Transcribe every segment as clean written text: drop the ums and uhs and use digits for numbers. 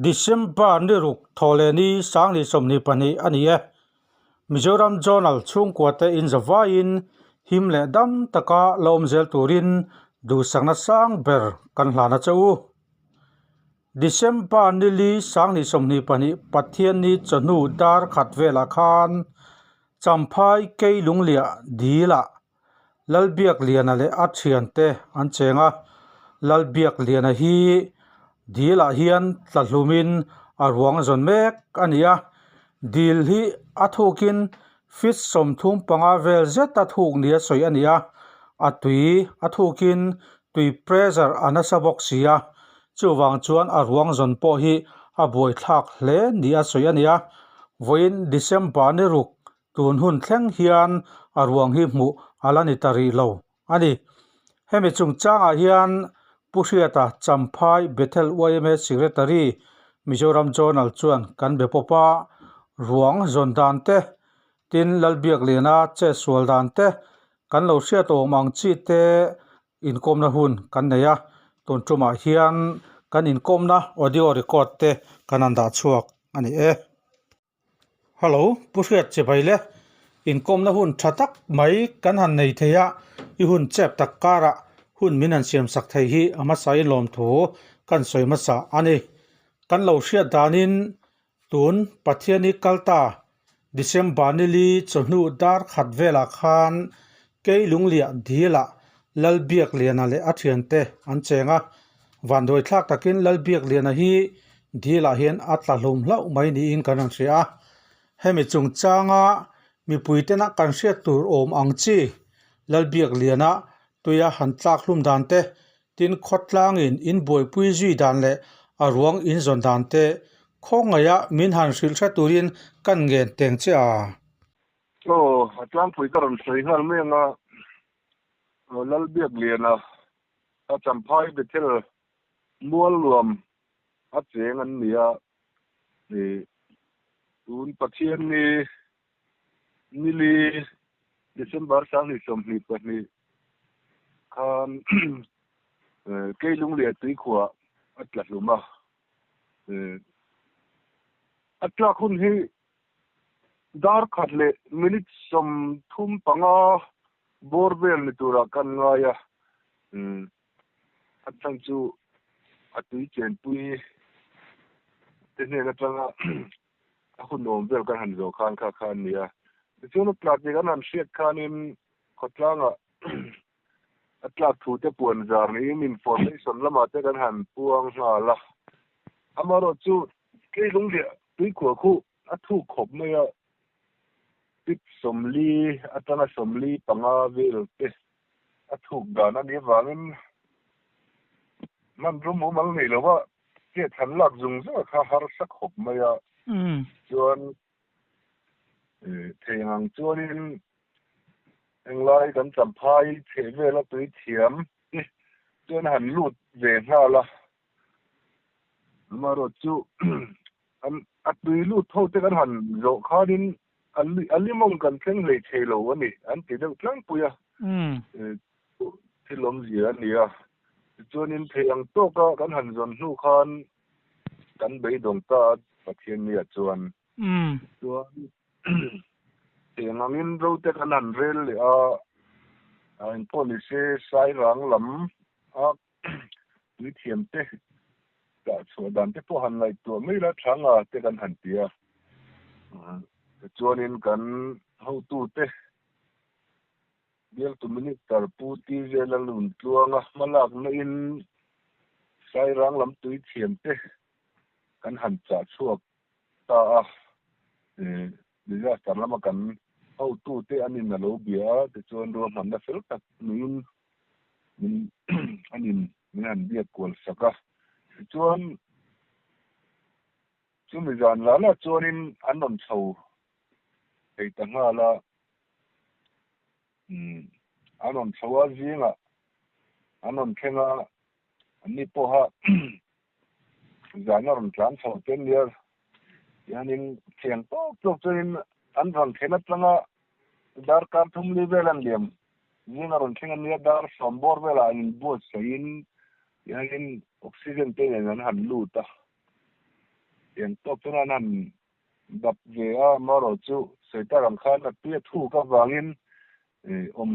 December ni ruk thole ni sang ni som ni pani ani e Mizoram Zonal chung kwate in zawain himle dam taka lom zel turin du sangna sang ber kan hlana chau December ni li sang ni som ni pani pathian ni chanu dar khatvela khan champhai keilung lia dila lalbiak liana le athiante an chenga lalbiak liana hi dila hian tlalumin arwang zon mek ania dil hi athukin fit som thum panga vel zet athuk nia soi ania atui athukin tui pressure anasa boxia chuwang chuan arwang zon po hi a boi thak hle nia soi ania voin December ni ruk tun hun thleng hian arwang hi mu alani tari lo ani hemi chung changa hian puhriata champhai Bethel YMS secretary Mizoram Zonal chuan kan be popa ruang zon dan te tin lalbiak lena che sual dan te kan lo hria tawng mang chi te inkom na hun kan neya ton tuma hian kan inkom na audio record te kan anda chuak ani e hello puhriat che baile inkom na hun thatak mai kan han nei theya I hun chep tak kara hun minan siam sak thei hi ama sai lom tho kan soi ma sa ani kan lo hria danin tun pathiani kalta December ni li chonu dar khatvela khan keilung lia dhila lalbiak liana le athiante an chenga vandoi thlak takin lalbiak liana hi dhila hian atlalum hlau mai ni in kan an ria hemi chung changa mi puitena kan hria tur om ang chi lalbiak liana tuya han tlak hlum dan te tin khotlangin in boi pui zui dan le arwang in zon dan te khongaya min han hril thra turin kan ngen teng che a atlang pui karon sei hal me nga lalbiak liana a champhai Bethel mual luam a cheng an nia ni un pathian ni li December sang ni som ni pani khan keilung lia tui khwa atla luma atla khun hi dar khatle minute som thum panga borbel ni tura kan ngaya atang chu atui chen pui tene na tanga ahun nom bel kan han zo khan khan nia chuno plastic an han hriat khanin khotlanga atla thu te puan zar ni information lama te kan han puang hala amaro chu keilung lia tui khwa khu athu khop maya pit somli atana somli panga vel te athuk dana ni wangin man rum mo mal nei lawa ke than lak zung zo kha har sak khop maya chuan theingang chuanin englai kan champhai thevela tui thiam chuan han lut ve hnala maro chu an atui lut tho te kan han zo khanin alimong kan thleng lei thelo ani an ti deuh tlang puya thilom zia nia chuanin theiang toka kan han zon hnu khan kan bei dong ta pathian nia chuan theiangin rote kan han rel le a in policy sai rang lam a tui thiam te ka chuadan te po han lai tu mai la thanga te kan han tia chuanin kan ho tu te bial tu minute tar pu ti zela lun tluanga malak na in sai rang lam tui thiam te kan han cha chuak ta disaster lama kan ho tu te anin na lo bia te chuan ro man na fel tak min anin min han bia kol saka chuan chumi zan la chuanin anon chho ei ta nga la anon chhowa zinga anon khenga ani po ha zanaron tlan chho ten year yanin thiang tok chuanin an ran khena tlanga dar kar thum li velan liam zingaron khenga nia dar sombor vela in bo sein yanin oxygen te nan han luta tiền tốt cho nên đập về mà rồi chú sẽ ta làm khăn là tuyệt thu các vàng in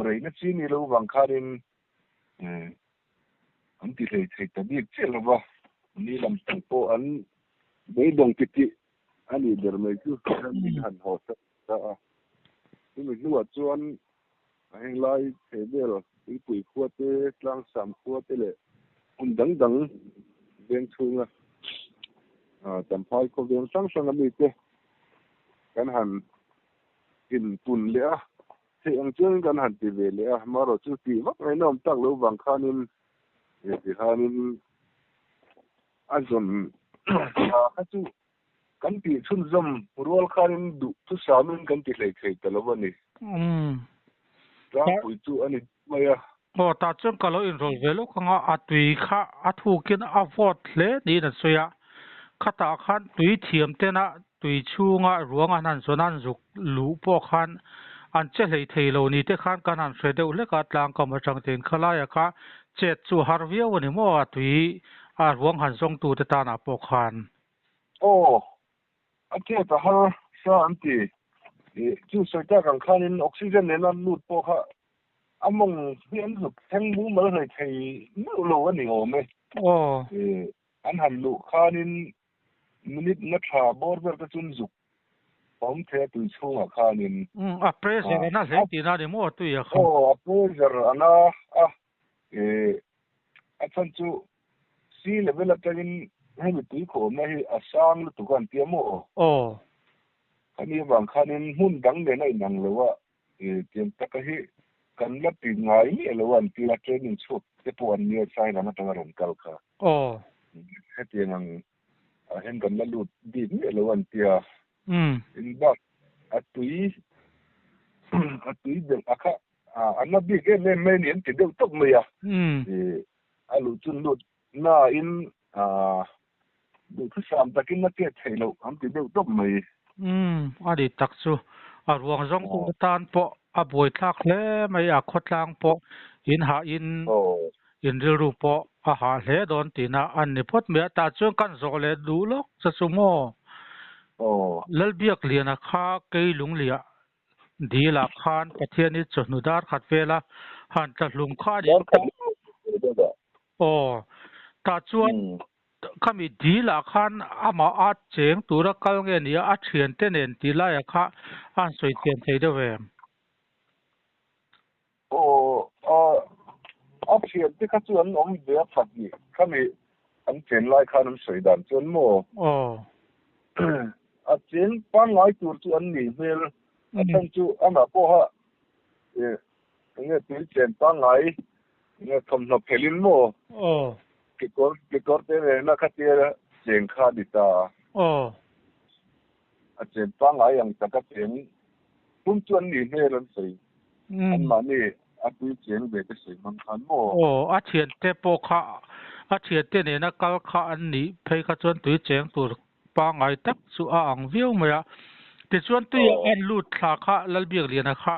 rầy nó chỉ ni lâu vàng khăn in anh thì thấy ta biết chết rồi ba ni làm thành phố anh mấy đồng kịch anh đi được mấy chú anh đi hẳn họ ta nhưng mà lúc cho anh anh lại thấy được rồi cái quỷ khoa tê lang sàm khoa tê lệ anh đắng đắng bên chung tầm phai có bên sáng sáng làm gì tê cái hẳn in bùn lẽ thì anh chưa cái hẳn thì về lẽ mà rồi chú thì vắt ngày nào tắc lâu vàng khan in thì khan in anh dùng cái chú cái thì chun dầm ruột khan in đủ chú sáu mình cái thì lấy thấy tao lâu này ra quỷ chú anh mày ta chung kalau in rol velo khanga atui kha athu kin avot le ni na soya khata khan tui thiam tena tui chunga ruanga nan sonan zuk lu po khan an che lei theilo ni te khan kan han hre deuh le ka tlang ka ma chang ten khala ya kha chet chu harvia ni mo atui ruang han song tu te ta na po khan thế ta har sa anh thì chú sẽ ta càng khan in oxygen nên anh lút po kha among hiến dục thanh bú mới này thì nếu lâu anh hiểu mày anh hành lụ khan in minute nó trả bor về cái chun dục bóng thế từ chung à khan in pressure na lấy tiền na để mua tui à không pressure anh anh chân chú si level là cái hay bị túi khổ này sang lúc tụi con tiêm mồ anh đi bằng khan in hun đắng đến này năng lâu à tiêm tất cả kan la ti ngai elewan ti la training suit te pon ni sai na ta ron kal kha he nang hen kan la lut di ni elewan ti in ba atui de aka anna bi ke le men in ti de tok me ya alu chun lut na in du khu sam takin na te thelo am ti de tok me adi takchu ruang rong tu tan po boi thak hle mai khot lang po in ha in ril ru po ha hle don tina an ni phot me ta chung kan zo le du lok sa sumo lal biak liana kha kei lung lia di la khan pathian ni chonu dar khat vela han ta lum kha di ta chuan kami di la khan ama a cheng tura kal nge ni a thian te nen ti la ya kha an soi tian thei de ve option tí các chuan ông bé phát gì kami anh chuyển lại khan ông soi đàn chuan mo chuyển ban lại tur chuan ni vel anh chu anh à po ha nghe tiếng chuyển ban lại nghe thầm thầm pelin mo cái cor thế này nó khát tiền chuyển kha đi ta chuyển ban lại yang ta cái chuyển cũng chuan ni vel anh soi anh mà ni tôi chuyển về cái sự mang khán mồ thiền te po kha thiền te ne na kal kha an ni phei kha chuan tui cheng tur pa ngai tak chu ang viu maya ti chuan tui an lut thla kha lal biak lian kha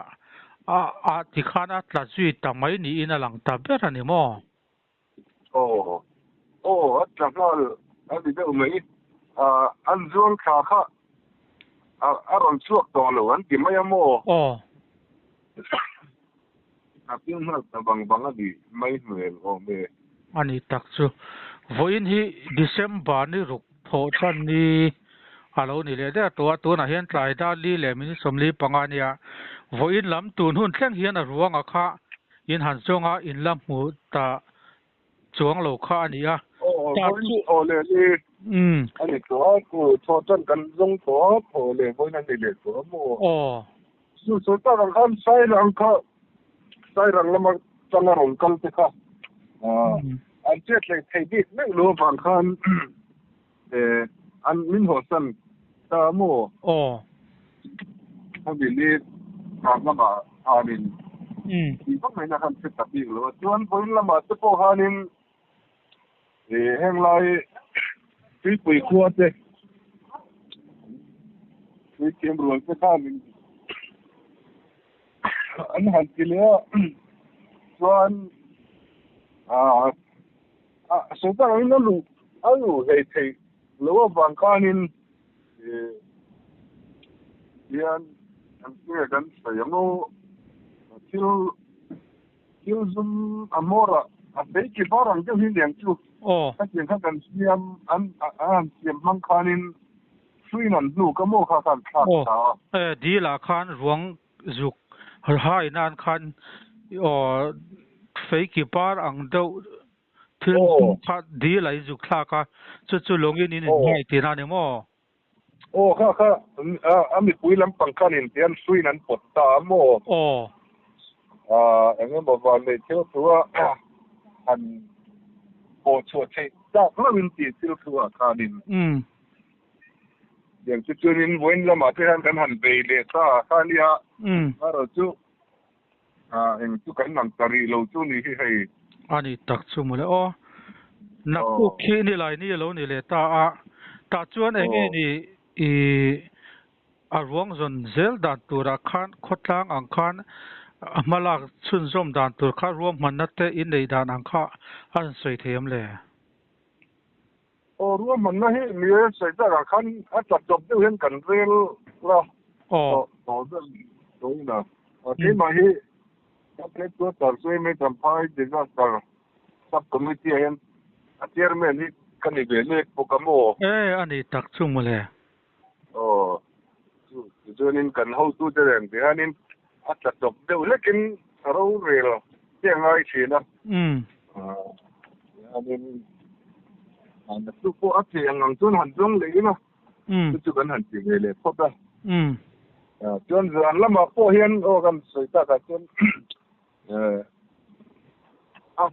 ti khan a tla zui ta mai ni in alang ta ber ani mo tla mal a di de mai an zon kha kha ron chuak to lo an ti mai mo apin na tabang di mai hmel me ani takchu voin hi December ni ruk tho chan ni alo ni le da to na hian tlai da li le min somli pangania voin lam tun hun thleng hian a ruanga kha in han zonga in lam mu ta chuang lo kha ania le ani to ko tho chan kan zong to pho le voin an le to mo so ta ran khan sai ran kha sai rang lama chana ron kal te kha an chet le thei dik me lo van khan an min ho san ta mo han bi le ma anin ki ba mai na kan set tapi lo chuan voin lama te po hanin heng lai pui khuwa te pui kem ro te kha min anh hành kia cho anh số ta nói nó lù hay lo bang kanin yan ang kan sayamo til zum amora a beki barang jo hin yang chu ka chen ka kan siam an siam mang kanin suy nan nu ka mo kha kan tha đi là khan ruộng dục hai nan khan phải kịp par ang đâu thiên kha đi lại dục kha ka chu long in hai tiền anh mo kha ami pui lam pang kanin tian suy nan pot ta mo anh bảo vào để theo thua anh bộ chuột chạy ra nó mình chỉ theo thua kaninอย่างจุดนี้วันละมาที่ท่านหันไปเลยซะท่านเนี่ยเราจุเองจุกันหนังตารีเราจุนี่ให้อันนี้ตักจุมาเลยนักคุกขี้นี่ไรนี่เรานี่เลยตาจวนเองนี่อารวงจนเซลดันตัวรักขันขดทางอังคันมาลักชุนส้มดันตัวข้ารวมมันนัดเตอินในดันอังคาอันสวยเทียมเลยรู้มันนะเฮ้ยมีใส่ตาขันอาจจะจบด้วยเห็นกันเร็วละต่อเรื่องตรงนั้นที่มาเฮ้ยถ้าเป็นตัวต่อสู้ไม่ทำพายดีก็ต่อซับคอมมิตี้เห็นอาเจียร์แม่นี่กันอีกเล็กโปรแกรมอันนี้ตักชุ่มมาเลยจุดนี้กันเขาตู้จะเรื่องที่อันนี้อาจจะจบด้วยเล็กกินเราเร็วเที่ยงไงสินะอันนี้แต่ทุกคนอาจจะยังจนหันจงเลยนะจุดกันหันจริงเลยพบได้จนเรื่องละมาพอเห็นกันสวยตากันจน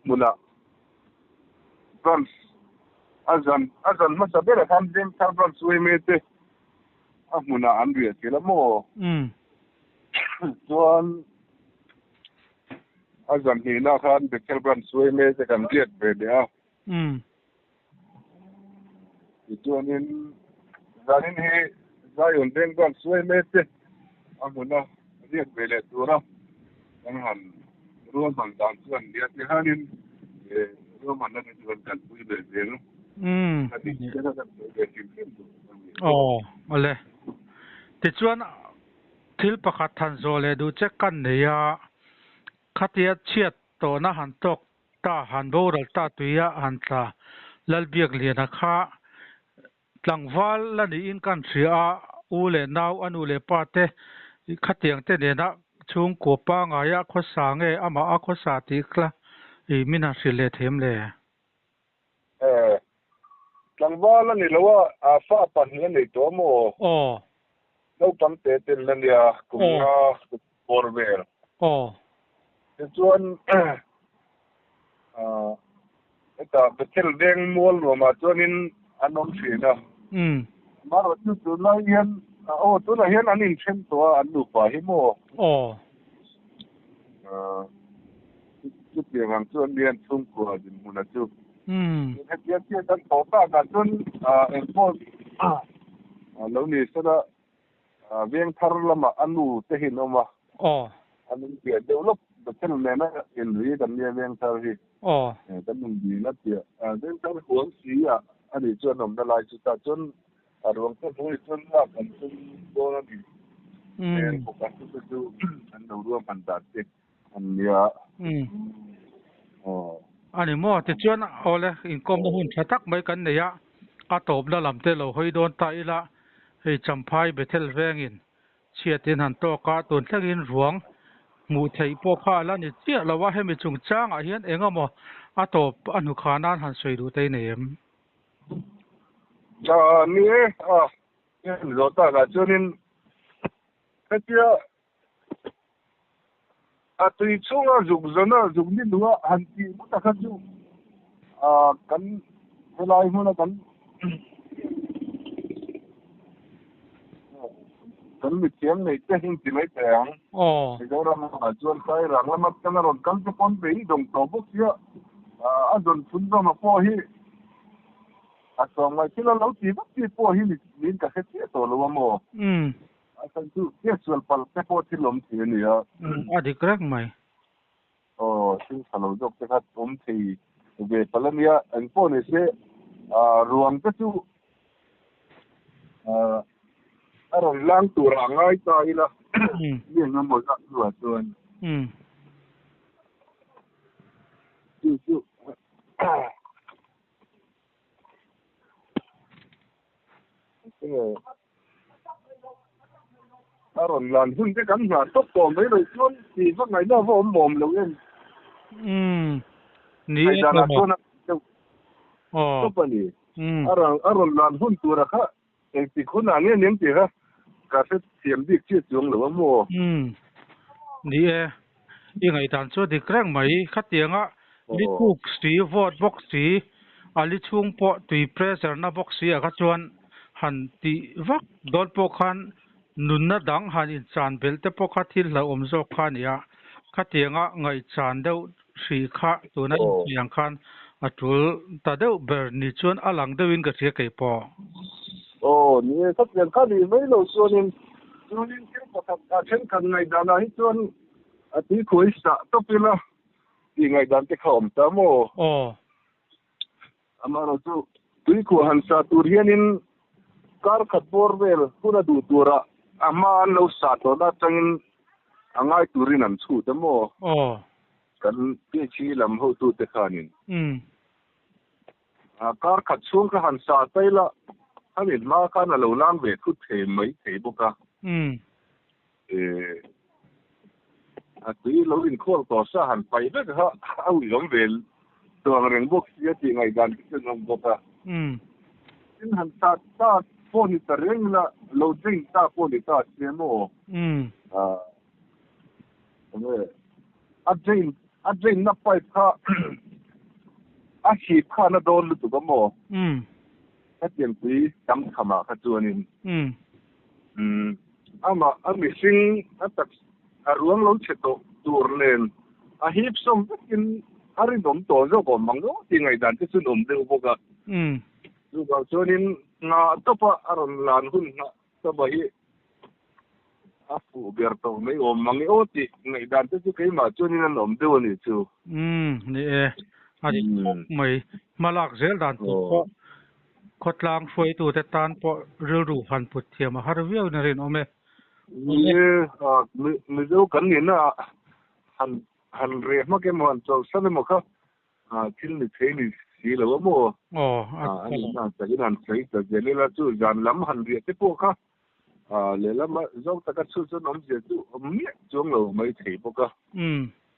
มุนะกันอาจารย์มาสับเบลทำเรื่องทำกันสวยไม่ได้มุนะอันเดียวที่ละโมจนอาจารย์เห็นนะครับเด็กกันสวยไม่ได้กันเรียกไปเดียวจนนี้ตอนนี้ใจอุ่นเด้งกันสวยไม่ได้มุนะเรียกไปเลยตัวเราดังนั้นร่วมต่างๆส่วนเดียวที่ฮันนี่ร่วมมันนั่นจะเป็นการพูดเรื่องอะไรติดชวนทิลประคัดทันโซเลยดูเช็คกันเนี่ยขัดเยียดเชียดตัวน่ะหันตกตาหันโบรัลตาตุยหันตาลัลเบียกเลียนะคะหลังวัลลันอินกันเสียอูเลนาวอันอูเลปาเตขัดเตียงเตเนี่ยนะช่วงกัวป้างายะข้อสางอามาข้อสาติกละมินาสิเลเทมเลยหลังวัลลันนี่เราว่าฟ้าปันเงินในตัวโมเราตั้งแต่เต็มเลยเนี่ยกุมภาปอร์เวลส่วนแต่เป็นเทลเด้งมัวหลวงมาจนนี้อันนั้นสินะมาเราจุดนั้นเห็นตัวนั้นเห็นอันนี้เช่นตัวอันดูไปให้โมจุดเดียวกันจนเรียนสุ่มกว่าจนมุนจุดเทียบกันต่อตากันจนเอ็มโฟแล้วนี่สุดาเวียงทาร์ละมาอันนู้เตหินออกมาอันนี้เกี่ยวเดเวลลอปเป็นเช่นนั้นนะเอ็นรีกันเนี่ยเวียงทาร์ที่แต่มันดีนะเกี่ยวเวียงทาร์หัวสีอันนี้จนนมละลายจุดจนรวมกันทุกจนละกันจนโดนดีพวกกันทุกจุดอันนู้รวมกันตัดสิอันนี้อันนี้มั่วติดชวนเอาเลยอินคอมละหุ่นชัดทักไม่กันเนี่ยอาตบละลำเตลให้โดนตายละให้จำพายไปเทลแวงอินเชียตินหันโตกาตุนเทกินหลวงหมู่ไทยพวกข้าแล้วนี่เจ้าเราว่าให้มีจงจ้างเฮียนเองมั่วอาตบอนุขานันหันสวยดูเตยเนียมนี่เนี่ยเราตากจนนี้เจ้าตัวช่วงจุกจนะจุกนี่ดูว่าหันที่มุตะขัดจุกันเวลาอีกมั้งกันกันมีเทียมในเต็งที่ไม่แต่งที่เราเรามาจวนใส่หลังแล้วมันกันเรากันจะพ้นไปดงตัวพวกเสียจนฟุ้งเรามาพอฮีสองวันที่เราตีพวกที่พอฮีนี่ก็แค่เสียตัวเราว่าโม่ฉันคือเกี่ยวส่วนปัลแค่พอที่ลมทีนี่อดีกรักไหมซึ่งถ้าเรายกจะคัดลมทีเวทปัลเนี่ยอันพอนี่เสียรวมก็จู่ aron lang tura ngai tai la ni ngam mo ka tu tuan chu aron lan hun cái cắn là tốc độ mấy lời chuan thì phát ngày đó vô mồm luôn em ni ai đã là chuan oh tốc đi aron lan hun tu ra kha em thì khôn là nghe niệm thì ha cả sẽ tiệm đi chia chuông rồi mà ni ngày tan cho đi krang mai khát tiếng á li cook si vote box si ali chung po tui pressure na box si a chuan han ti vak dol po khan nun na dang han in chan bel te po kha thil la om zo khan ya khát tiếng á ngày chan deuh si kha tu na yang khan a tul ta deuh ber ni chuan alang deuhin ka thia kei po ni sắp tiền khác thì mấy lâu xuân nên cái một thằng trên cần ngày đó là hết xuân tí cuối sợ tóc đi là thì ngày đó cái khổng tấm mồ mà nó chú tí của hắn sợ tụi hiền nên car khát bor về cũng là đủ tuổi à mà lâu sợ đó là chẳng ngay tụi riêng nằm chú tấm mồ cần cái chi làm hậu tụi thế khả nên car khát xuống cái hắn sợ tay là anh nhìn mà cái là lâu lang về cứ thế mấy thế bốc à tuy lâu in khô tỏ sa hẳn phải rất ha ao giống về tường rừng bốc xía thì ngày đàn cái rừng bốc à nhưng hẳn ta phone ta rừng là lâu dinh ta phone ta xía mồ à dinh nắp phải pha chỉ pha nó đôn được tụi mồ cái tiền quý chấm khăm à cái chuột nín mà mình sinh tất ruang lo che to tur len hip som takin ari dom to zo ko mango ti ngai dan te sun de boka zu ga chonin na topa aron lan hun na to ba hi afu berto me o mangi o ti ngai dan te chu kai ma chonin an om de ni chu ni ani mai malak zel dan to khotlang foi tu te tan po ril ru han put thiam har viau na rin ome mình đâu cần nhìn là hành rẻ mà cái món cho sao mà không thiên lý thế lý xí là vô anh là cái hành thấy cái này là chú dàn lắm hành rẻ thế bộ khác lấy lắm mà dẫu ta cái chú nóng rẻ chú miết xuống lầu mấy thấy bộ khác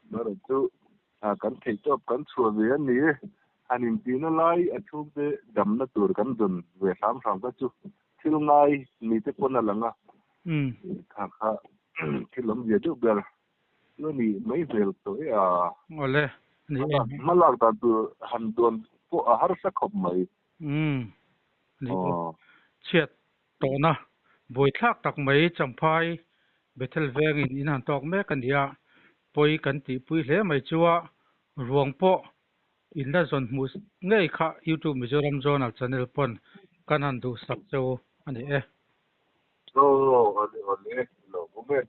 đó là chú cần thấy cho cần chùa về anh ấy anh tin nó lại chú để đâm nó tuổi cần dần về sám cái chú thì lúc này mình tiếp con là lằng khá cái lắm gì trước giờ nó đi mấy về tới ole mà là ta từ hành tuần có har sắc học mấy chết to na bồi thác tắc mấy chăm phai betel veng in han tok me kan dia poi kan ti pui hle mai chua ruang po in da zon mus ngei kha youtube mizoram journal channel pon kan han du sak cho ani ole lo cũng biết